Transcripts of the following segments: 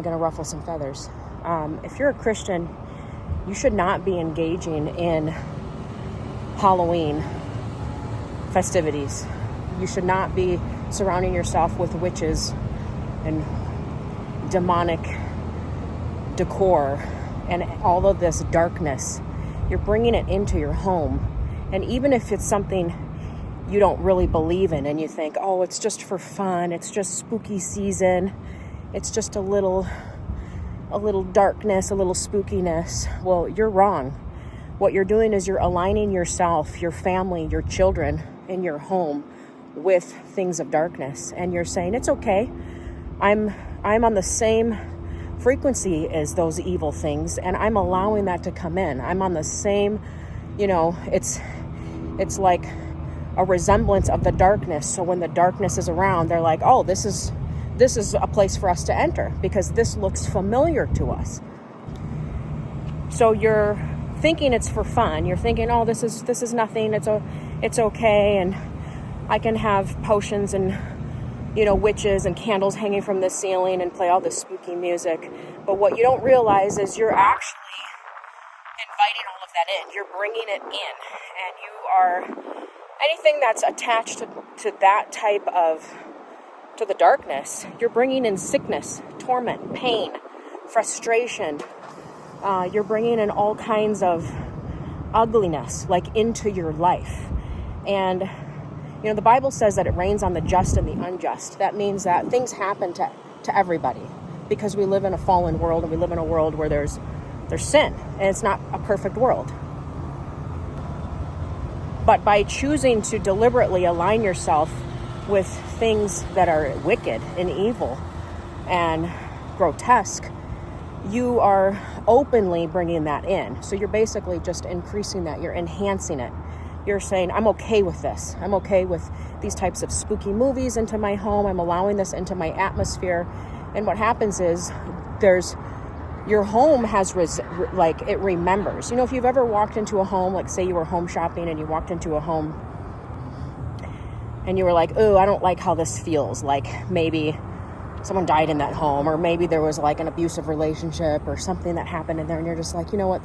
going to ruffle some feathers. If you're a Christian, you should not be engaging in Halloween festivities. You should not be surrounding yourself with witches and demonic decor and all of this darkness. You're bringing it into your home. And even if it's something you don't really believe in and you think, oh, it's just for fun, it's just spooky season, it's just a little darkness, a little spookiness. Well, you're wrong. What you're doing is you're aligning yourself, your family, your children in your home with things of darkness. And you're saying, it's okay. I'm on the same frequency as those evil things, and I'm allowing that to come in. I'm on the same, it's like a resemblance of the darkness. So when the darkness is around, they're like, oh, this is a place for us to enter because this looks familiar to us. So you're thinking it's for fun. You're thinking, oh, this is nothing. It's okay, and I can have potions and witches and candles hanging from the ceiling and play all this spooky music. But what you don't realize is you're actually inviting all of that in. You're bringing it in, and you are anything that's attached to that type of to the darkness. You're bringing in sickness, torment, pain, frustration. You're bringing in all kinds of ugliness, like into your life. And the Bible says that it rains on the just and the unjust. That means that things happen to everybody because we live in a fallen world, and we live in a world where there's sin, and it's not a perfect world. But by choosing to deliberately align yourself with things that are wicked and evil and grotesque, you are openly bringing that in. So you're basically just increasing that. You're enhancing it. You're saying, I'm okay with this. I'm okay with these types of spooky movies into my home. I'm allowing this into my atmosphere. And what happens is your home has, it remembers. If you've ever walked into a home, like say you were home shopping and you walked into a home and you were like, oh, I don't like how this feels. Like maybe someone died in that home, or maybe there was like an abusive relationship or something that happened in there. And you're just like, you know what,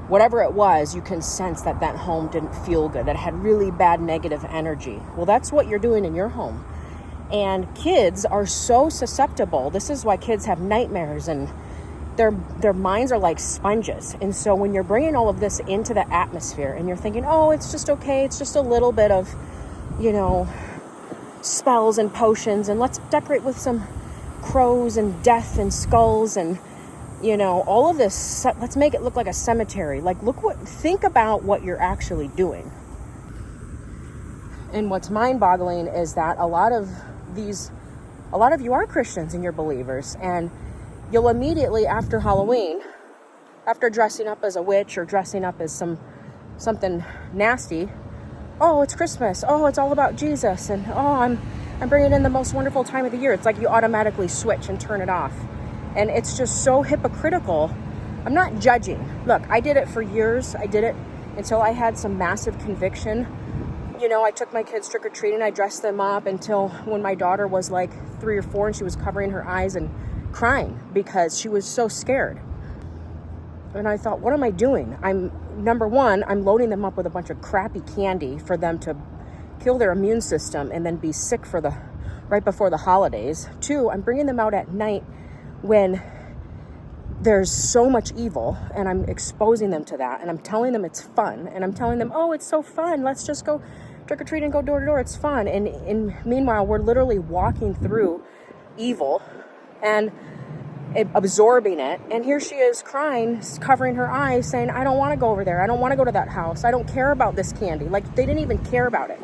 whatever it was, you can sense that home didn't feel good, that it had really bad negative energy. Well, that's what you're doing in your home. And kids are so susceptible. This is why kids have nightmares, and their minds are like sponges. And so when you're bringing all of this into the atmosphere and you're thinking, oh, it's just okay, it's just a little bit of, spells and potions, and let's decorate with some crows and death and skulls and all of this, let's make it look like a cemetery. Like, think about what you're actually doing. And what's mind-boggling is that a lot of you are Christians and you're believers, and you'll immediately after Halloween, after dressing up as a witch or dressing up as something nasty, oh, it's Christmas. Oh, it's all about Jesus. And oh, I'm bringing in the most wonderful time of the year. It's like you automatically switch and turn it off. And it's just so hypocritical. I'm not judging. Look, I did it for years. I did it until I had some massive conviction. I took my kids trick-or-treating. I dressed them up until when my daughter was like 3 or 4 and she was covering her eyes and crying because she was so scared. And I thought, what am I doing? Number one, I'm loading them up with a bunch of crappy candy for them to kill their immune system and then be sick right before the holidays. 2, I'm bringing them out at night when there's so much evil, and I'm exposing them to that, and I'm telling them it's fun, and I'm telling them, oh, it's so fun, let's just go trick-or-treat and go door to door, it's fun. And meanwhile, we're literally walking through evil and absorbing it, and here she is crying, covering her eyes, saying, I don't want to go over there, I don't want to go to that house, I don't care about this candy. Like, they didn't even care about it.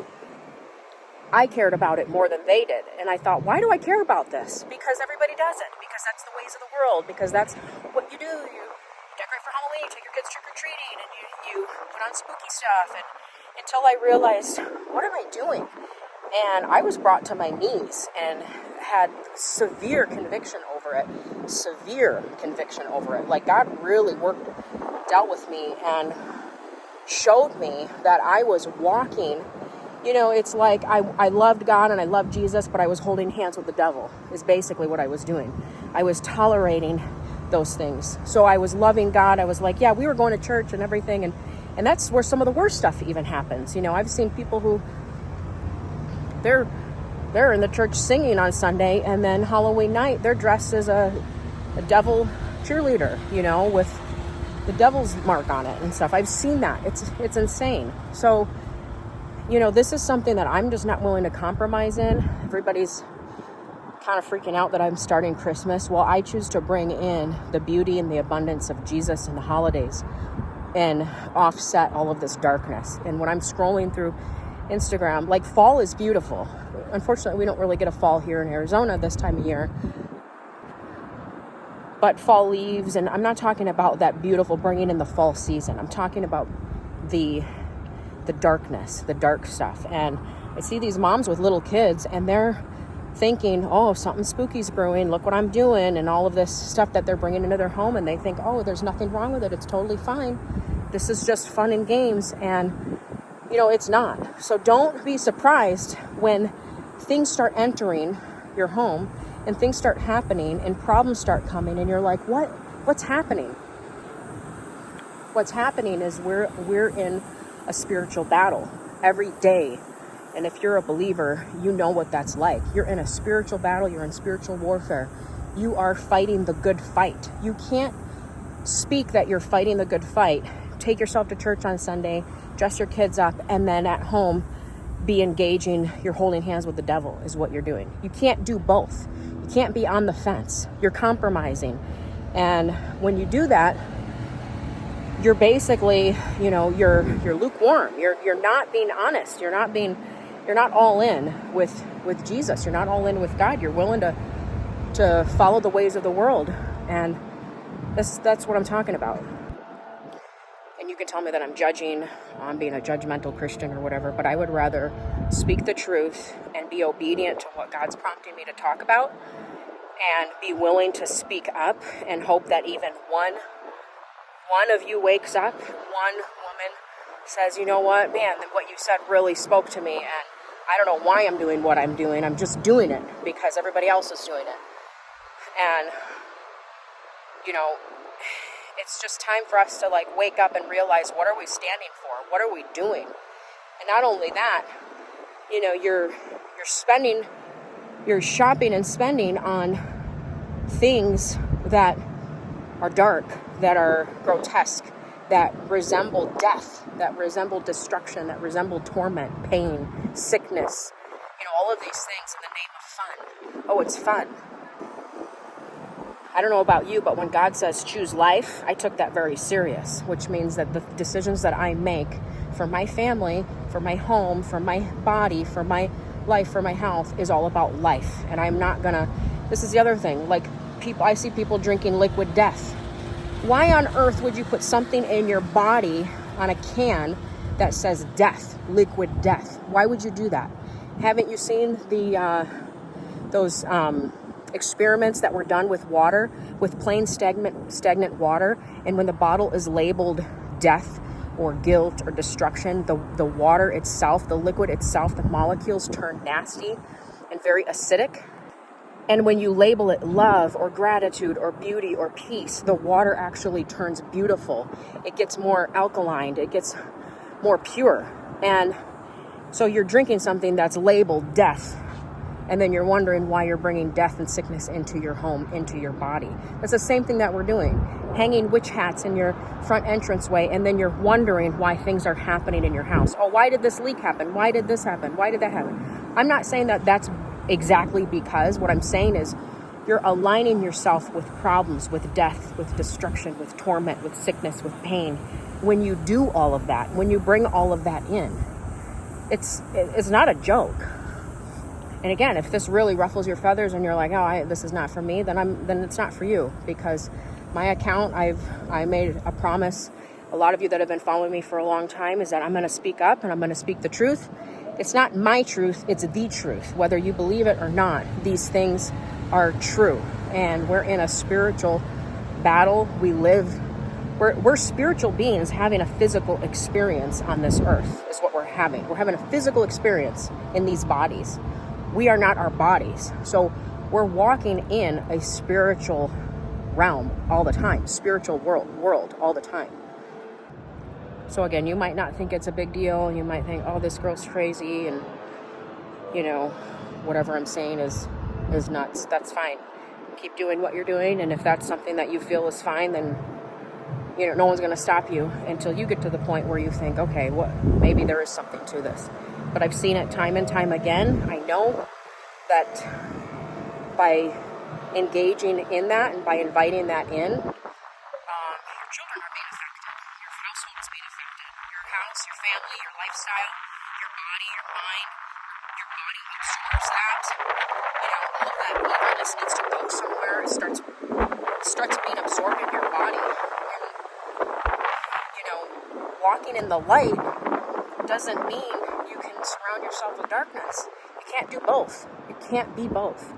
I cared about it more than they did. And I thought, why do I care about this? Because everybody does it. Because that's the ways of the world. Because that's what you do. You decorate for Halloween, you take your kids trick-or-treating, and you put on spooky stuff. And until I realized, what am I doing? And I was brought to my knees and had severe conviction over it. Severe conviction over it. Like, God really dealt with me and showed me that I was walking It's like I loved God and I loved Jesus, but I was holding hands with the devil is basically what I was doing. I was tolerating those things. So I was loving God. I was like, yeah, we were going to church and everything. And that's where some of the worst stuff even happens. I've seen people who they're in the church singing on Sunday, and then Halloween night, they're dressed as a devil cheerleader, with the devil's mark on it and stuff. I've seen that. It's insane. So, this is something that I'm just not willing to compromise in. Everybody's kind of freaking out that I'm starting Christmas. Well, I choose to bring in the beauty and the abundance of Jesus in the holidays and offset all of this darkness. And when I'm scrolling through Instagram, like, fall is beautiful. Unfortunately, we don't really get a fall here in Arizona this time of year. But fall leaves, and I'm not talking about that beautiful bringing in the fall season. I'm talking about the darkness, the dark stuff. And I see these moms with little kids, and they're thinking, oh, something spooky's brewing. Look what I'm doing, and all of this stuff that they're bringing into their home. And they think, oh, there's nothing wrong with it. It's totally fine. This is just fun and games. And, it's not. So don't be surprised when things start entering your home and things start happening and problems start coming, and you're like, what's happening? What's happening is we're in a spiritual battle every day. And if you're a believer, you know what that's like. You're in a spiritual battle. You're in spiritual warfare. You are fighting the good fight. You can't speak that you're fighting the good fight, take yourself to church on Sunday, dress your kids up, and then at home be engaging, you're holding hands with the devil is what you're doing. You can't do both. You can't be on the fence. You're compromising. And when you do that, you're basically, you're lukewarm. You're not being honest. You're not all in with Jesus. You're not all in with God. You're willing to follow the ways of the world. And that's what I'm talking about. And you can tell me that I'm judging, I'm being a judgmental Christian or whatever, but I would rather speak the truth and be obedient to what God's prompting me to talk about, and be willing to speak up and hope that even one of you wakes up, one woman says, you know what, man, what you said really spoke to me, and I don't know why I'm doing what I'm doing. I'm just doing it because everybody else is doing it. And, it's just time for us to wake up and realize, what are we standing for? What are we doing? And not only that, you're shopping and spending on things that are dark, that are grotesque, that resemble death, that resemble destruction, that resemble torment, pain, sickness, all of these things in the name of fun. Oh, it's fun. I don't know about you, but when God says choose life, I took that very serious, which means that the decisions that I make for my family, for my home, for my body, for my life, for my health is all about life. And I'm not this is the other thing, I see people drinking liquid death. Why on earth would you put something in your body on a can that says death, liquid death? Why would you do that? Haven't you seen those experiments that were done with water, with plain stagnant water, and when the bottle is labeled death or guilt or destruction, the water itself, the liquid itself, the molecules turn nasty and very acidic. And when you label it love or gratitude or beauty or peace, the water actually turns beautiful. It gets more alkaline, it gets more pure. And so you're drinking something that's labeled death, and then you're wondering why you're bringing death and sickness into your home, into your body. That's the same thing that we're doing. Hanging witch hats in your front entranceway, and then you're wondering why things are happening in your house. Oh, why did this leak happen? Why did this happen? Why did that happen? I'm not saying that that's exactly because. What I'm saying is you're aligning yourself with problems, with death, with destruction, with torment, with sickness, with pain. When you do all of that, when you bring all of that in, it's not a joke. And again, if this really ruffles your feathers and you're like, oh, this is not for me, then it's not for you. Because my account, I made a promise. A lot of you that have been following me for a long time is that I'm going to speak up and I'm going to speak the truth. It's not my truth, it's the truth. Whether you believe it or not, these things are true. And we're in a spiritual battle. We live We're spiritual beings having a physical experience on this earth is what we're having. We're having a physical experience in these bodies. We are not our bodies. So we're walking in a spiritual realm all the time, spiritual world all the time. So again, you might not think it's a big deal. You might think, oh, this girl's crazy, and whatever I'm saying is nuts. That's fine. Keep doing what you're doing, and if that's something that you feel is fine, then no one's going to stop you until you get to the point where you think, okay, maybe there is something to this. But I've seen it time and time again. I know that by engaging in that and by inviting that in, your children are being affected. Your household is being affected. Your house, your family, your lifestyle, your body, your mind, your body absorbs that. All of that ugliness needs to go somewhere. It starts being absorbed in your body. Walking in the light doesn't mean you can surround yourself with darkness. You can't do both. You can't be both.